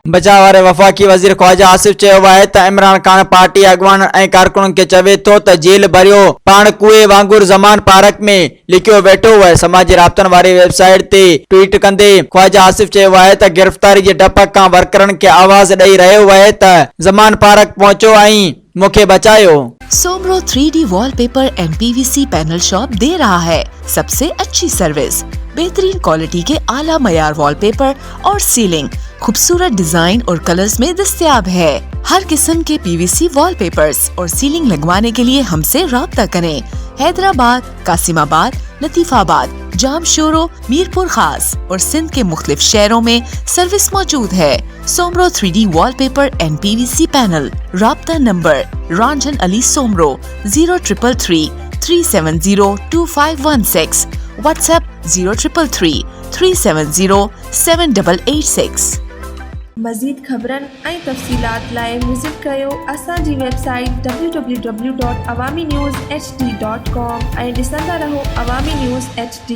बचाव वारे वफ़ाक़ी वज़ीर ख़्वाजा आसिफ चयो आहे त इमरान खान पार्टी अॻवान ऐं कारकुननि खे चवे थो त जेल भरियो पाण कुए वांगुरु ज़मान पार्क में लिखियो वेठो आहे। समाजी राब्तनि वारी वेबसाइट ते ट्वीट कंदे ख्वाजा आसिफ चयो आहे त गिरफ़्तारी जे डप खां वर्करनि खे आवाज़ ॾेई रहियो आहे त ज़मान पार्क पहुचो ऐं मुझे बचायो। Soomro 3D wallpaper and PVC panel shop दे रहा है सबसे अच्छी सर्विस, बेहतरीन क्वालिटी के आला मयार वॉलपेपर और सीलिंग खूबसूरत डिजाइन और कलर्स में दस्तयाब है। हर किस्म के PVC वॉलपेपर्स और सीलिंग लगवाने के लिए हमसे राब्ता करें। हैदराबाद, कासिमाबाद, लतीफाबाद, जामशोरो, मीरपुर खास और सिंध के मुख्तलिफ शहरों में सर्विस मौजूद है। Soomro 3D wallpaper and PVC panel. राब्ता नंबर रंजन अली सोमरो 0333 370 2516, व्हाट्सएप 0333 370 7886। मज़ीद ख़बरन ऐं तफ़सीलात लाइ विज़िट कयो असांजी वेबसाइट www.awamiNewsHD.com ऐं ॾिसंदा रहो अवामी न्यूज़ HD।